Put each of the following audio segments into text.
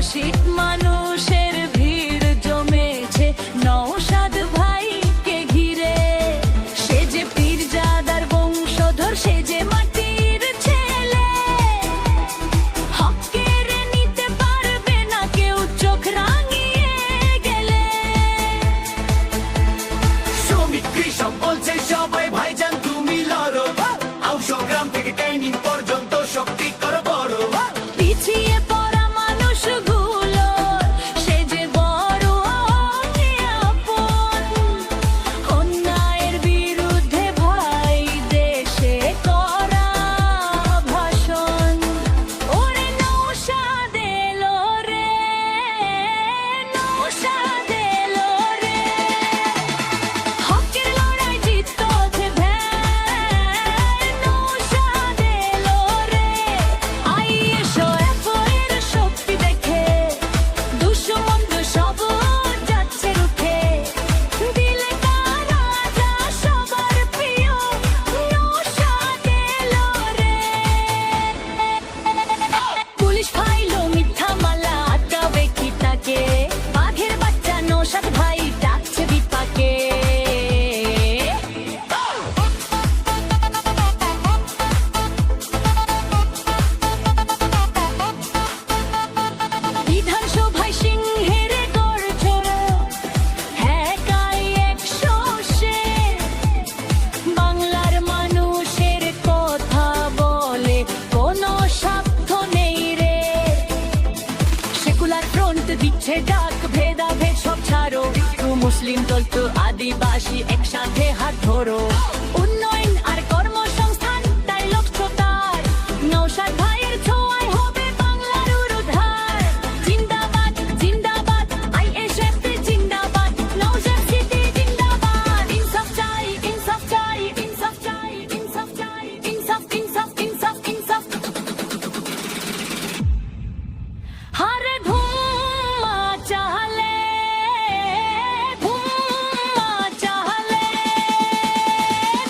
রসিক মানুষের ভিড় জমেছে নওশাদ ভাইকে ঘিরে। সে যে পীরজাদার বংশধর, সে যে মাটির ছেলে। হকের নিতে পারবে না কেউ চোখ রাঙিয়ে গেলে। শ্রমিক কৃষক বলছে সবাই ভাইজান তুমি লড়ো, আউশো গ্রাম থেকে ট্রেনিং পর্যন্ত শক্তি করো বড়। পিছিয়ে পড়া মানুষগুলো সে যে বড় আপন। অন্যায়ের বিরুদ্ধে ভাই দেশে করা ভাষণ। ওরে নওশাদ এলো রে, নওশাদ এলো রে। হকের লড়াই জিতছে ভ্যান, নওশাদ এলো রে। ISOF এর শক্তি দেখে দুশমন সব যাচ্ছে রুখে। দিলে তারা যা সবার প্রিয়, নওশাদ এলো রে। পুলিশ ফাইলো মিথ্যা মালা, আটকাবে কি তাকে? বাঘের বাচ্চা নওশাদ ভাই ডাকছে বিপাকে। বিধানসভায় সিংহের গর্জনা, একাই 100 সে। বাংলার মানুষের কথা বলে কোনো স্বার্থ নেই রে। সেকুলার ফ্রন্ট দিচ্ছে ডাক, ভেদাভেদ সব ছাড়ো। মুসলিম দল তো আদিবাসী একসাথে হাত ধরো। উন্নয়ন আর কর্মসংস্থান তাই লক্ষ্য তার। নওশাদ ভাইয়ের ছোঁয়ায় হবে বাংলার উদ্ধার। জিন্দাবাদ জিন্দাবাদ ISF জিন্দাবাদ, নওশাদ সিটি জিন্দাবাদ। ইনসাফ চাই, ইনসাফ চাই, ইনসাফ চাই, ইনসাফ চাই, ইনসাফ ইনসাফ ইনসাফ ইনসাফ। হারে ধুম্মা চাহলে, ধুম্মা চাহলে,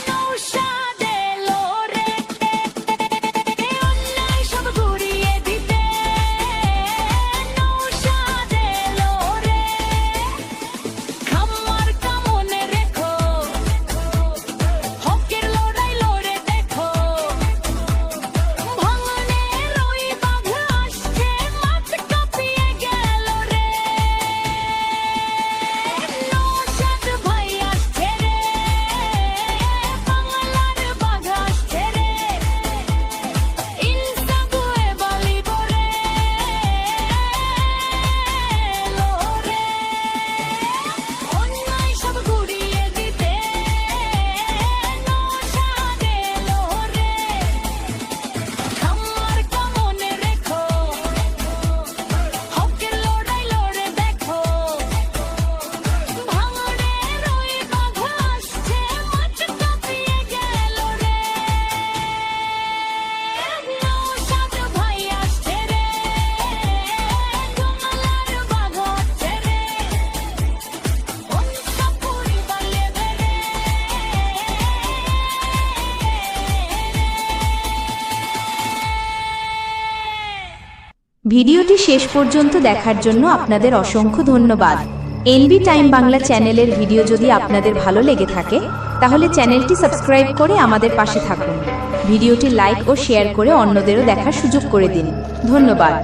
নওশাদ এলো রে। অন্যায় সব ঘুরিয়ে দিতে, নওশাদ এলো রে। খামার কামনে রেখো, হকের লড়াই লড়ে দেখো। ভাঙনের ওই বাঘ আসছে, মাঠ কাঁপিয়ে গেল রে। নওশাদ ভাই আসছে রে, বাংলার বাঘ আসছে রে। ইনসাফে বলিব রে, এলো রে। অন্যায় সব ঘুরিয়ে দিতে, নওশাদ এলো রে। খামার কামনে রেখো, হকের লড়াই লড়ে দেখো। ভাঙনের ওই বাঘ আসছে, মাঠ কাঁপিয়ে গেল রে। নওশাদ ভাই আসছে রে, বাংলার বাঘ আসছে রে। অন্যায় পরিবার লেবে রে। ভিডিওটি শেষ পর্যন্ত দেখার জন্য আপনাদের অসংখ্য ধন্যবাদ। এনবি টাইম বাংলা চ্যানেলের ভিডিও যদি আপনাদের ভালো লেগে থাকে তাহলে চ্যানেলটি সাবস্ক্রাইব করে আমাদের পাশে থাকুন। ভিডিওটি লাইক ও শেয়ার করে অন্যদেরও দেখার সুযোগ করে দিন। ধন্যবাদ।